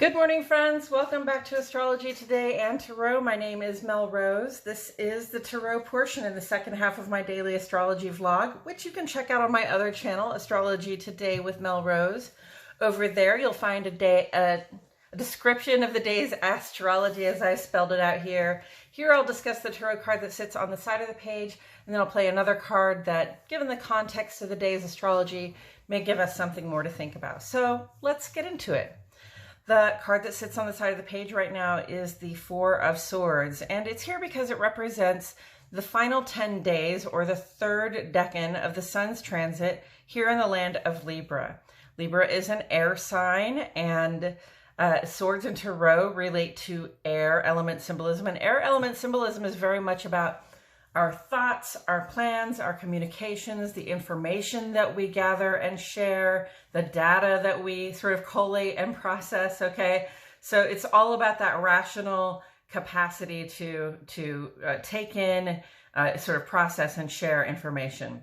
Good morning, friends. Welcome back to Astrology Today and Tarot. My name is Mel Rose. This is the Tarot portion in the second half of my daily astrology vlog, which you can check out on my other channel, Astrology Today with Mel Rose. Over there, you'll find a description of the day's astrology as I spelled it out here. Here, I'll discuss the tarot card that sits on the side of the page, and then I'll play another card that, given the context of the day's astrology, may give us something more to think about. So let's get into it. The card that sits on the side of the page right now is the Four of Swords, and it's here because it represents the final 10 days, or the third decan of the sun's transit here in the land of Libra. Libra is an air sign, and swords and tarot relate to air element symbolism, and air element symbolism is very much about our thoughts, our plans, our communications, the information that we gather and share, the data that we sort of collate and process, okay? So it's all about that rational capacity to take in, sort of process and share information.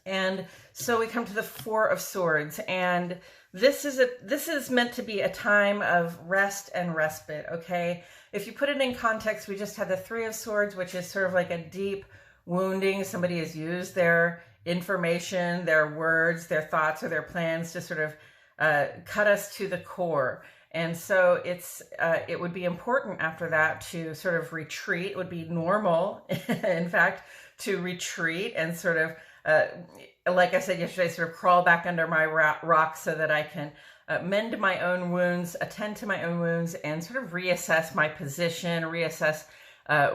And so we come to the Four of Swords, and this is meant to be a time of rest and respite, okay? If you put it in context, we just had the Three of Swords, which is sort of like a deep wounding. Somebody has used their information, their words, their thoughts, or their plans to sort of cut us to the core. And so it would be important after that to sort of retreat. It would be normal, in fact, to retreat and sort of, like I said yesterday, sort of crawl back under my rock so that I can mend my own wounds, attend to my own wounds, and sort of reassess my position, reassess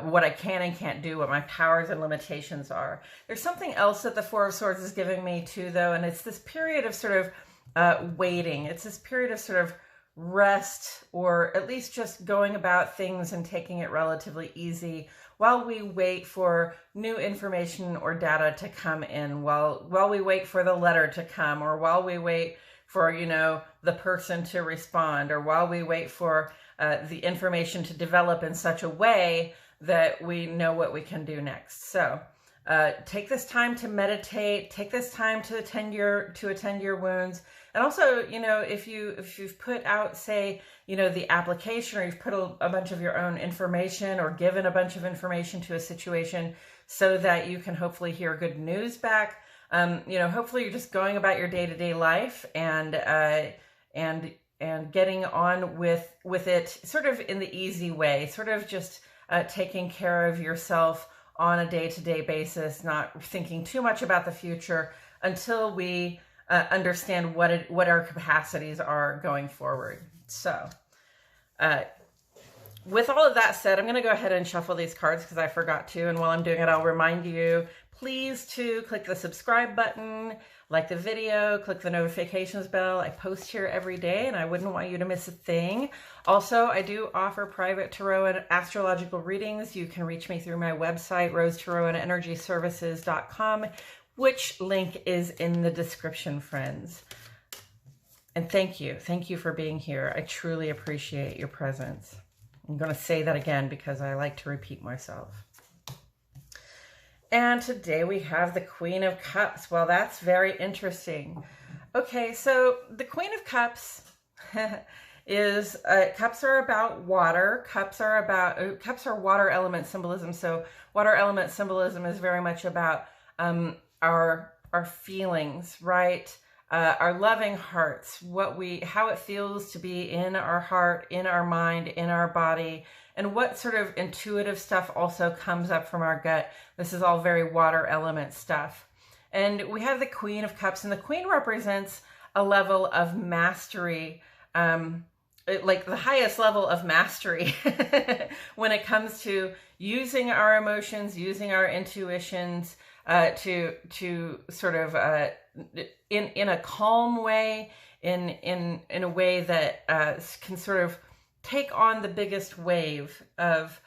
what I can and can't do, what my powers and limitations are. There's something else that the Four of Swords is giving me too, though, and it's this period of sort of waiting. It's this period of sort of rest, or at least just going about things and taking it relatively easy while we wait for new information or data to come in, while we wait for the letter to come, or while we wait for, you know, the person to respond, or while we wait for the information to develop in such a way that we know what we can do next. So take this time to meditate, take this time to attend your wounds. And also, you know, if you've put out, say, you know, the application, or you've put a bunch of your own information or given a bunch of information to a situation so that you can hopefully hear good news back, you know, hopefully you're just going about your day-to-day life and getting on with it sort of in the easy way, sort of just taking care of yourself on a day-to-day basis, not thinking too much about the future until we understand what our capacities are going forward. So with all of that said, I'm going to go ahead and shuffle these cards because I forgot to, and while I'm doing it, I'll remind you, please, to click the subscribe button, like the video, click the notifications bell. I post here every day, and I wouldn't want you to miss a thing. Also, I do offer private tarot and astrological readings. You can reach me through my website, rosetarotandenergyservices.com, which link is in the description, friends. And thank you. Thank you for being here. I truly appreciate your presence. I'm going to say that again because I like to repeat myself. And today we have the Queen of Cups. Well, that's very interesting. Okay, so the Queen of Cups is, cups are about water. Cups are water element symbolism. So water element symbolism is very much about our feelings, right? Our loving hearts, how it feels to be in our heart, in our mind, in our body, and what sort of intuitive stuff also comes up from our gut. This is all very water element stuff. And we have the Queen of Cups, and the Queen represents a level of mastery, like the highest level of mastery when it comes to using our emotions, using our intuitions, to sort of in a calm way, in a way that can sort of take on the biggest wave of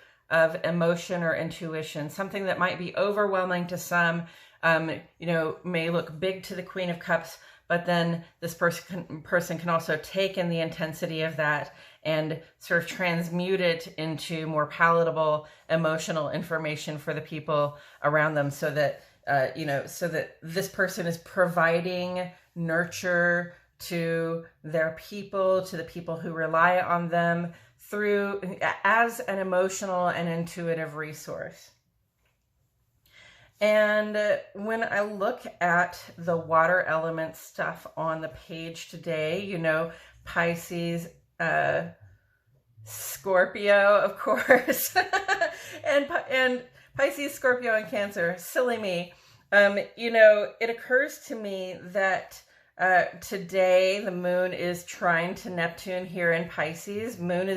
emotion or intuition. Something that might be overwhelming to some, you know, may look big to the Queen of Cups, but then this person can also take in the intensity of that and sort of transmute it into more palatable emotional information for the people around them, so that you know, so that this person is providing nurture, to their people, to the people who rely on them as an emotional and intuitive resource. And when I look at the water element stuff on the page today, you know, Pisces, Scorpio, of course, and Pisces, Scorpio, and Cancer, silly me. You know, it occurs to me that today the moon is trine to Neptune here in Pisces. Moon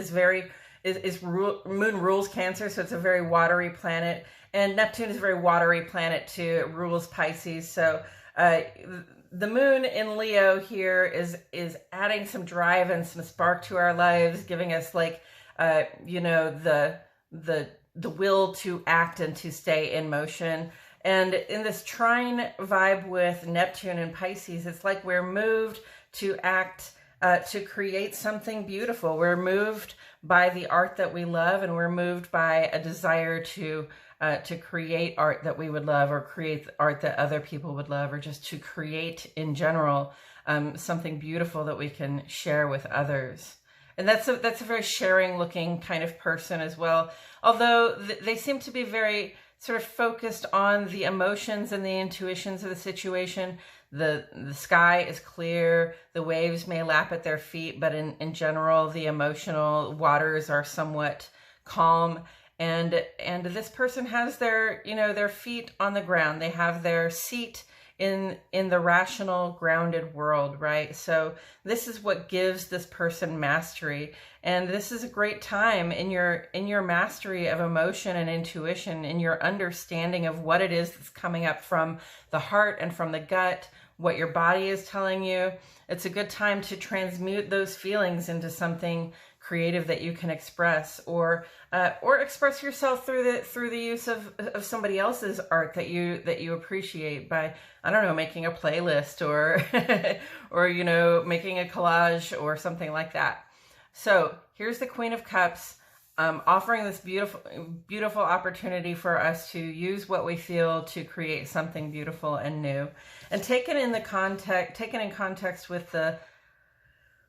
rules Cancer, so it's a very watery planet, and Neptune is a very watery planet too. It rules Pisces, so the moon in Leo here is adding some drive and some spark to our lives, giving us like you know, the will to act and to stay in motion. And in this trine vibe with Neptune and Pisces, it's like we're moved to act, to create something beautiful. We're moved by the art that we love, and we're moved by a desire to create art that we would love, or create art that other people would love, or just to create in general something beautiful that we can share with others. And that's a very sharing looking kind of person as well. Although they seem to be very sort of focused on the emotions and the intuitions of the situation. The sky is clear, the waves may lap at their feet, but in general, the emotional waters are somewhat calm. And this person has their, you know, their feet on the ground. They have their seat in the rational, grounded world, right? So this is what gives this person mastery. And this is a great time in your mastery of emotion and intuition, in your understanding of what it is that's coming up from the heart and from the gut, what your body is telling you. It's a good time to transmute those feelings into something creative that you can express, or express yourself through the use of somebody else's art that you appreciate by, I don't know, making a playlist or or you know, making a collage or something like that. So here's the Queen of Cups offering this beautiful opportunity for us to use what we feel to create something beautiful and new. And taken in context with the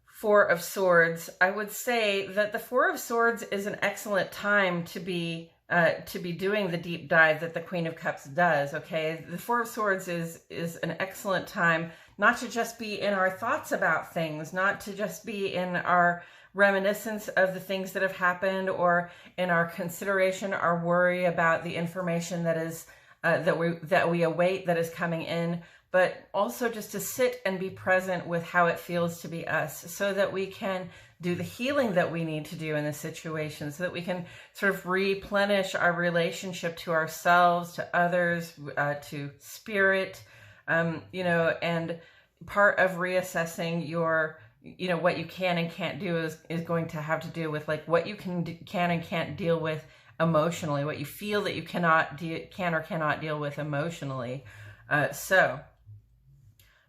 Four of Swords, I would say that the Four of Swords is an excellent time to be doing the deep dive that the Queen of Cups does. Okay, the Four of Swords is an excellent time not to just be in our thoughts about things, not to just be in our reminiscence of the things that have happened, or in our consideration, our worry about the information that is that we await that is coming in, but also just to sit and be present with how it feels to be us, so that we can do the healing that we need to do in this situation, so that we can sort of replenish our relationship to ourselves, to others, to spirit, you know. And part of reassessing your, you know, what you can and can't do is going to have to do with like what you can and can't deal with emotionally, what you feel that you can or cannot deal with emotionally. So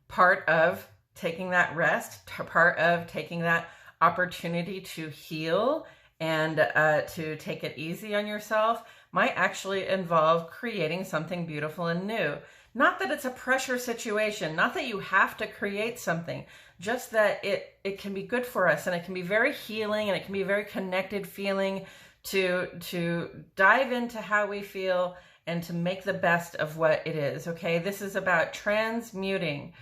part of taking that rest, part of taking that opportunity to heal and to take it easy on yourself might actually involve creating something beautiful and new. Not that it's a pressure situation, not that you have to create something, just that it can be good for us, and it can be very healing, and it can be a very connected feeling to dive into how we feel and to make the best of what it is. Okay, this is about transmuting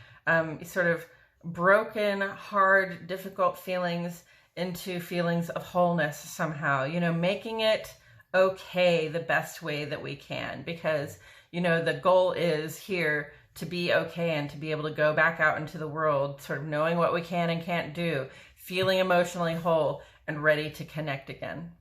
sort of broken, hard, difficult feelings into feelings of wholeness somehow, you know, making it okay the best way that we can, because, you know, the goal is here to be okay and to be able to go back out into the world, sort of knowing what we can and can't do, feeling emotionally whole and ready to connect again.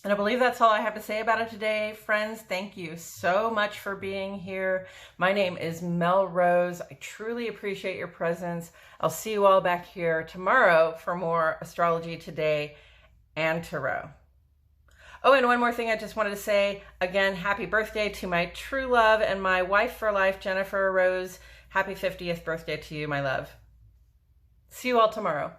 And I believe that's all I have to say about it today. Friends, thank you so much for being here. My name is Mel Rose. I truly appreciate your presence. I'll see you all back here tomorrow for more Astrology Today and Tarot. Oh, and one more thing I just wanted to say. Again, happy birthday to my true love and my wife for life, Jennifer Rose. Happy 50th birthday to you, my love. See you all tomorrow.